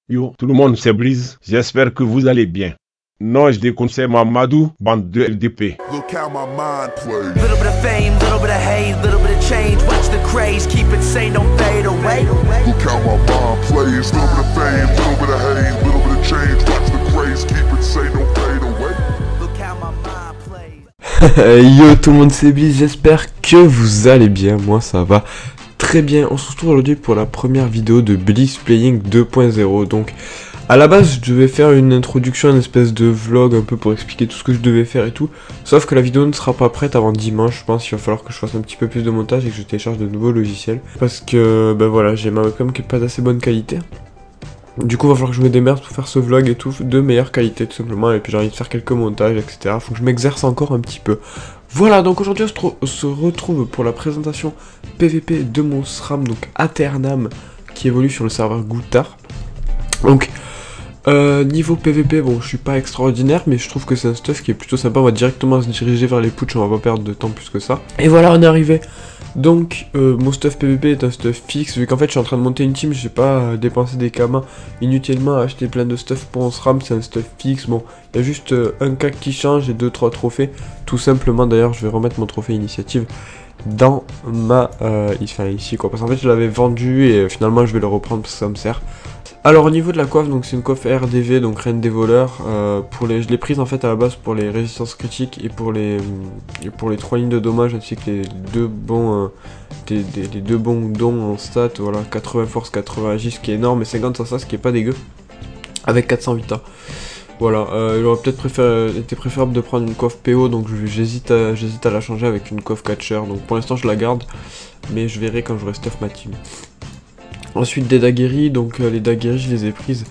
Yo, tout le monde, c'est Breeze. J'espère que vous allez bien. Non, je déconne, c'est Mamadou, bande de LDP. Look how my mind plays. Little bit of fame, little bit of hate, little bit of change. Watch the craze, keep it sane, don't fade away. Look how my mind plays. Little bit of fame, little bit of hate, little bit of change. Watch the craze, keep it sane, don't fade away. Look how my mind plays. Yo tout le monde, c'est Bliss, j'espère que vous allez bien, moi ça va très bien. On se retrouve aujourd'hui pour la première vidéo de Bliss Playing 2.0. Donc à la base je devais faire une introduction, une espèce de vlog un peu pour expliquer tout ce que je devais faire et tout. Sauf que la vidéo ne sera pas prête avant dimanche, je pense qu'il va falloir que je fasse un petit peu plus de montage et que je télécharge de nouveaux logiciels. Parce que ben voilà, j'ai ma webcam qui est pas d'assez bonne qualité. Du coup, il va falloir que je me démerde pour faire ce vlog et tout, de meilleure qualité tout simplement, et puis j'ai envie de faire quelques montages, etc. Faut que je m'exerce encore un petit peu. Voilà, donc aujourd'hui on se retrouve pour la présentation PVP de mon SRAM, donc Aeternam, qui évolue sur le serveur Gouttard. Donc, niveau PVP, bon, je suis pas extraordinaire, mais je trouve que c'est un stuff qui est plutôt sympa. On va directement se diriger vers les putsch, on va pas perdre de temps plus que ça. Et voilà, on est arrivé. Donc mon stuff PVP est un stuff fixe, vu qu'en fait je suis en train de monter une team, j'ai pas dépensé des kamas inutilement à acheter plein de stuff pour mon SRAM, c'est un stuff fixe. Bon, il y a juste un cac qui change et 2-3 trophées, tout simplement. D'ailleurs je vais remettre mon trophée initiative dans ma... ici quoi, parce qu'en fait je l'avais vendu et finalement je vais le reprendre parce que ça me sert. Alors au niveau de la coiffe, donc c'est une coiffe RDV, donc Reine des voleurs. Je l'ai prise en fait à la base pour les résistances critiques et pour les 3 lignes de dommages, ainsi que les deux bons dons en stats, voilà, 80 force, 80 agis, ce qui est énorme, et 50 sans ça, ce qui est pas dégueu, avec 400 vita. Voilà, il aurait peut-être été préférable de prendre une coiffe PO, donc j'hésite à la changer avec une coiffe catcher, donc pour l'instant je la garde, mais je verrai quand je stuff ma team. Ensuite des daguerries, donc les daguerries je les ai prises,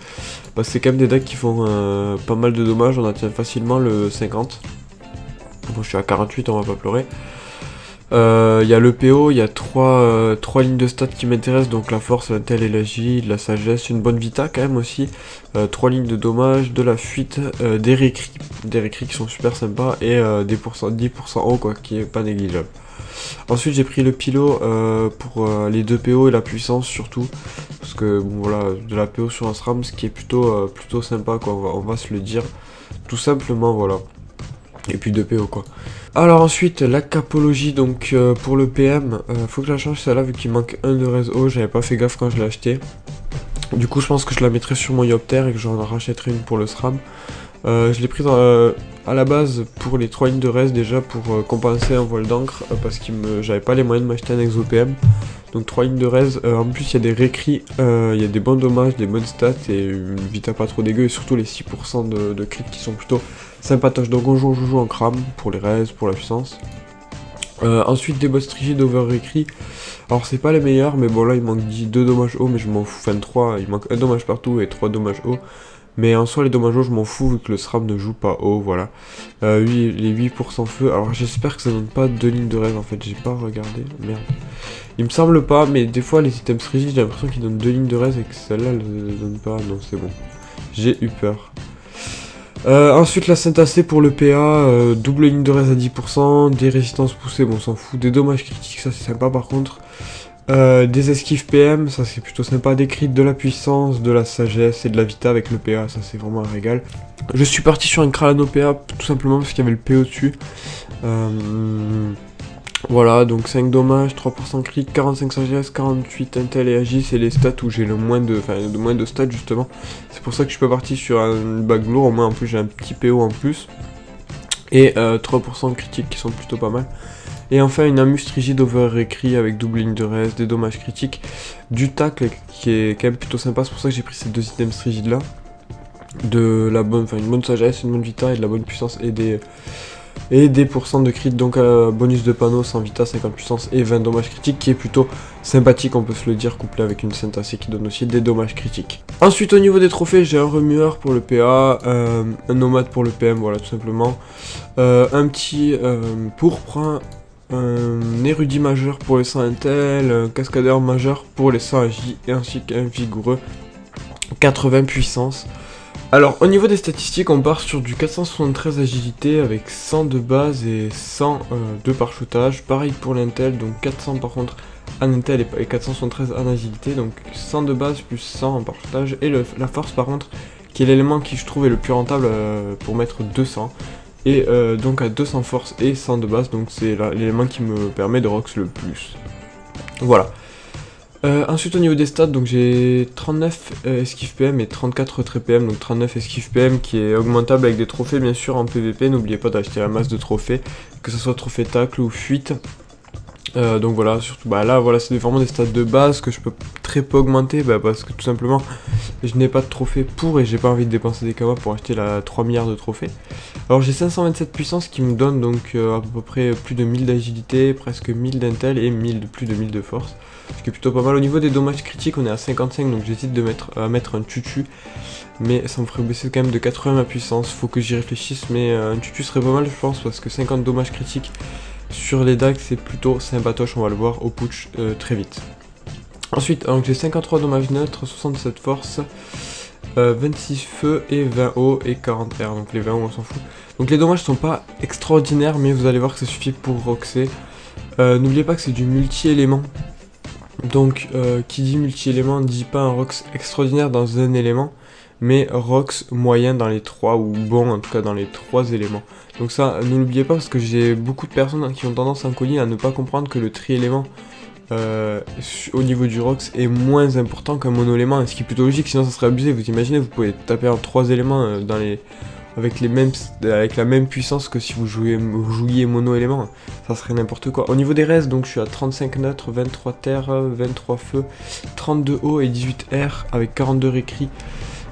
parce que c'est quand même des dagues qui font pas mal de dommages, on atteint facilement le 50. Bon, je suis à 48, on va pas pleurer. Il y a le PO, il y a 3 lignes de stats qui m'intéressent, donc la force, l'intel et l'agile, la sagesse, une bonne vita quand même aussi, 3 lignes de dommages, de la fuite, des récrits qui sont super sympas, et 10% haut quoi, qui est pas négligeable. Ensuite j'ai pris le pilot pour les 2 PO et la puissance surtout, parce que bon voilà, de la PO sur un SRAM, ce qui est plutôt sympa quoi, on va se le dire tout simplement, voilà. Et puis 2 PO quoi. Alors ensuite la capologie, donc pour le PM, faut que je la change celle-là vu qu'il manque un de res haut, j'avais pas fait gaffe quand je l'ai acheté. Du coup je pense que je la mettrai sur mon Yopter et que j'en rachèterai une pour le SRAM. Je l'ai prise à la base pour les 3 lignes de res déjà, pour compenser un voile d'encre, parce que j'avais pas les moyens de m'acheter un exo PM. Donc 3 lignes de res, en plus il y a des récrits, il y a des bons dommages, des bonnes stats et une vita pas trop dégueu, et surtout les 6% de crit qui sont plutôt sympatoches. Donc on joue en cram pour les res, pour la puissance. Ensuite des boss rigides over récrit. Alors c'est pas les meilleurs, mais bon là il manque 2 dommages hauts, mais je m'en fous, enfin 3, il manque un dommage partout et 3 dommages hauts. Mais en soi les dommages hauts je m'en fous vu que le SRAM ne joue pas haut, voilà. Les 8% feu, alors j'espère que ça donne pas 2 lignes de res en fait, j'ai pas regardé, merde. Il me semble pas, mais des fois les items rigides j'ai l'impression qu'ils donnent 2 lignes de res et que celle-là elle ne donne pas, non c'est bon. J'ai eu peur. Ensuite la syntacée pour le PA, double ligne de res à 10%, des résistances poussées, bon on s'en fout, des dommages critiques, ça c'est sympa par contre. Des esquives PM, ça c'est plutôt sympa, des crits, de la puissance, de la sagesse et de la vita avec le PA, ça c'est vraiment un régal. Je suis parti sur un Kralano PA tout simplement parce qu'il y avait le PO dessus. Voilà, donc 5 dommages, 3% crit, 45 sagesse, 48 intel et agis, c'est les stats où j'ai le moins de stats justement. C'est pour ça que je suis pas parti sur un bague lourd, au moins en plus j'ai un petit PO en plus. Et 3% de critiques qui sont plutôt pas mal. Et enfin une Amus rigide over récrit avec double ligne de res, des dommages critiques, du tacle qui est quand même plutôt sympa, c'est pour ça que j'ai pris ces 2 items rigides là. De la bonne, une bonne sagesse, une bonne vita et de la bonne puissance et des pourcents de crit, donc bonus de panneau, 100 vita, 50 puissance et 20 dommages critiques, qui est plutôt sympathique, on peut se le dire, couplé avec une syntacée qui donne aussi des dommages critiques. Ensuite au niveau des trophées, j'ai un remueur pour le PA, un nomade pour le PM, voilà tout simplement, un petit pourpre, un érudit majeur pour les 100 intel, un cascadeur majeur pour les 100 agi, et ainsi qu'un vigoureux 80 puissance. Alors au niveau des statistiques, on part sur du 473 agilité avec 100 de base et 100 de parachoutage. Pareil pour l'intel, donc 400 par contre en intel et 473 en agilité, donc 100 de base plus 100 en partage, et la force par contre, qui est l'élément qui je trouve est le plus rentable pour mettre 200, et donc à 200 force et 100 de base, donc c'est l'élément qui me permet de rox le plus. Voilà. Ensuite au niveau des stats, donc j'ai 39 esquive PM et 34 retrait PM, donc 39 esquive PM qui est augmentable avec des trophées bien sûr en PVP, n'oubliez pas d'acheter la masse de trophées, que ce soit trophée tacle ou fuite. Donc voilà, surtout là voilà, c'est vraiment des stats de base que je peux très peu augmenter, parce que tout simplement je n'ai pas de trophée pour et j'ai pas envie de dépenser des kamas pour acheter 3 milliards de trophées. Alors j'ai 527 puissance qui me donne donc à peu près plus de 1000 d'agilité, presque 1000 d'intel et plus de 1000 de force, ce qui est plutôt pas mal. Au niveau des dommages critiques on est à 55, donc j'hésite à mettre un tutu, mais ça me ferait baisser quand même de 80 ma puissance, faut que j'y réfléchisse, mais un tutu serait pas mal je pense, parce que 50 dommages critiques sur les dagues c'est plutôt sympatoche, on va le voir au putsch très vite. Ensuite, donc j'ai 53 dommages neutres, 67 force, 26 feu et 20 eau et 40 R, donc les 20 eau on s'en fout. Donc les dommages sont pas extraordinaires, mais vous allez voir que ça suffit pour roxer. N'oubliez pas que c'est du multi-élément, donc qui dit multi-élément ne dit pas un rox extraordinaire dans un élément, mais rox moyen dans les 3, ou bon en tout cas dans les 3 éléments. Donc ça, ne l'oubliez pas, parce que j'ai beaucoup de personnes qui ont tendance en colis à ne pas comprendre que le tri-élément au niveau du rox est moins important qu'un mono-élément, ce qui est plutôt logique, sinon ça serait abusé. Vous imaginez, vous pouvez taper en 3 éléments avec la même puissance que si vous jouiez mono-élément, ça serait n'importe quoi. Au niveau des restes, donc je suis à 35 neutres, 23 terre, 23 feu, 32 eau et 18 air avec 42 récris.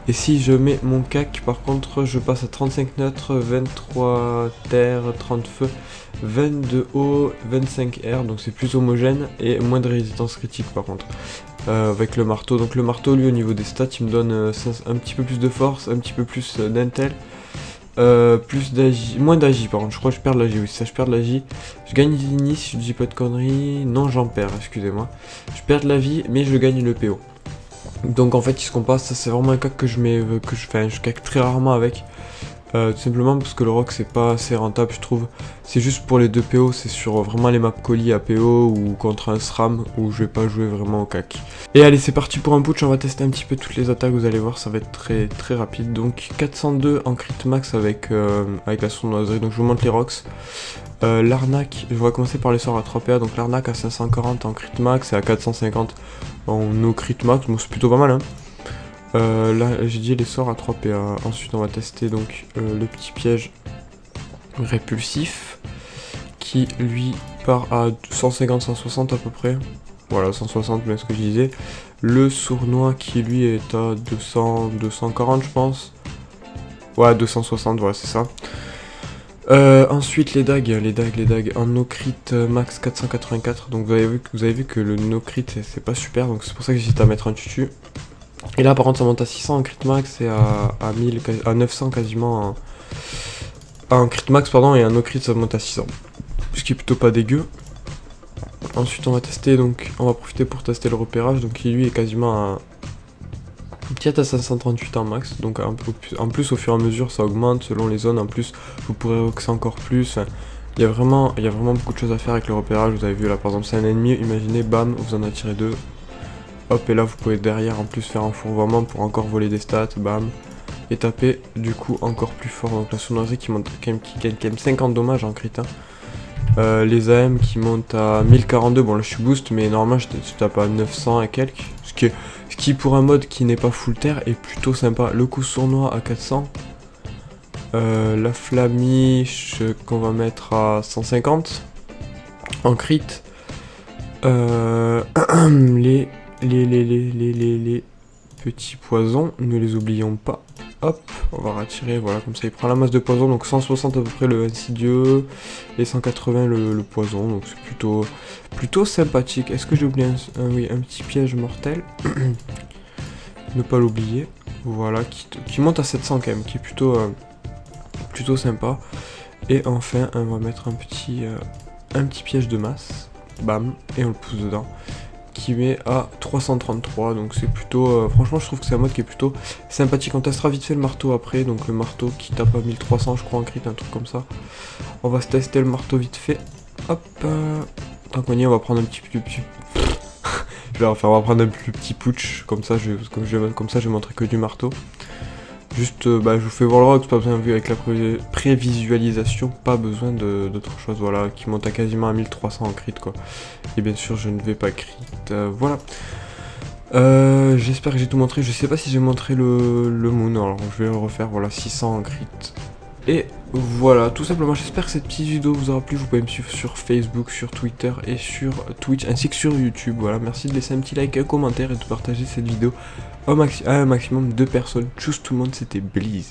Et si je mets mon cac, par contre, je passe à 35 neutres, 23 terre, 30 feu, 22 eau, 25 air, donc c'est plus homogène et moins de résistance critique par contre. Avec le marteau, donc le marteau lui au niveau des stats il me donne un petit peu plus de force, un petit peu plus d'intel, plus d'agi, moins d'agi par contre, je crois que je perds de l'agi, oui ça je perds de l'agi. Je gagne l'ini si je dis pas de conneries, non j'en perds, excusez-moi. Je perds de la vie mais je gagne le PO. Donc en fait il se compasse, ça c'est vraiment un cac que je cac très rarement avec. Tout simplement parce que le rox c'est pas assez rentable je trouve. C'est juste pour les 2 PO, c'est sur vraiment les maps colis à PO ou contre un SRAM où je vais pas jouer vraiment au cac. Et allez c'est parti pour un putsch, on va tester un petit peu toutes les attaques, vous allez voir ça va être très très rapide. Donc 402 en crit max avec la sournoiserie, donc je vous montre les rox. L'arnaque, je vais commencer par les sorts à 3 PA, donc l'arnaque à 540 en crit max et à 450 en no crit max, bon c'est plutôt pas mal hein. Là j'ai dit les sorts à 3 PA, ensuite on va tester donc le petit piège répulsif qui lui part à 150-160 à peu près, voilà 160 mais ce que je disais. Le sournois qui lui est à 240 je pense, ouais 260 voilà c'est ça. Ensuite les dagues en no crit max 484, donc vous avez vu que le no crit c'est pas super, donc c'est pour ça que j'hésite à mettre un tutu. Et là par contre ça monte à 600 en crit max et à 900 quasiment en crit max pardon, et en no crit ça monte à 600, ce qui est plutôt pas dégueu. Ensuite on va tester, donc on va profiter pour tester le repérage, donc qui lui est quasiment à peut-être à 538 en max, donc en plus au fur et à mesure ça augmente selon les zones, en plus vous pourrez roxer encore plus, enfin, il y a vraiment beaucoup de choses à faire avec le repérage. Vous avez vu là par exemple c'est un ennemi, imaginez bam vous en attirez 2, hop et là vous pouvez derrière en plus faire un fourvoiement pour encore voler des stats, bam, et taper du coup encore plus fort. Donc la sournoiserie qui gagne quand même 50 dommages en crit hein. Les AM qui montent à 1042, bon là je suis boost mais normalement je tape à 900 et quelques, ce qui pour un mode qui n'est pas full terre est plutôt sympa. Le coup sournois à 400, la flamiche qu'on va mettre à 150 en crit, les petits poisons, ne les oublions pas. Hop, on va retirer, voilà, comme ça il prend la masse de poison, donc 160 à peu près le insidieux, et 180 le poison, donc c'est plutôt sympathique. Est-ce que j'ai oublié oui, un petit piège mortel, ne pas l'oublier, voilà, qui monte à 700 quand même, qui est plutôt sympa. Et enfin, on va mettre un petit piège de masse, bam, et on le pousse dedans, qui met à 333, donc c'est plutôt, franchement je trouve que c'est un mode qui est plutôt sympathique. On testera vite fait le marteau après, donc le marteau qui tape à 1300 je crois en crit, un truc comme ça. On va tester le marteau vite fait, hop, tant qu'on y est on va prendre un petit peu, je vais refaire, on va prendre un plus petit putsch, comme ça je vais montrer que du marteau. Juste, je vous fais voir le rock, pas besoin, vu avec la prévisualisation, pas besoin d'autre chose, voilà, qui monte à quasiment à 1300 en crit, quoi. Et bien sûr, je ne vais pas crit, voilà. J'espère que j'ai tout montré, je sais pas si j'ai montré le moon, alors je vais le refaire, voilà, 600 en crit. Et voilà, tout simplement, j'espère que cette petite vidéo vous aura plu. Vous pouvez me suivre sur Facebook, sur Twitter et sur Twitch, ainsi que sur YouTube. Voilà, merci de laisser un petit like, un commentaire et de partager cette vidéo à un maximum de personnes. Tchuss tout le monde, c'était Bleez.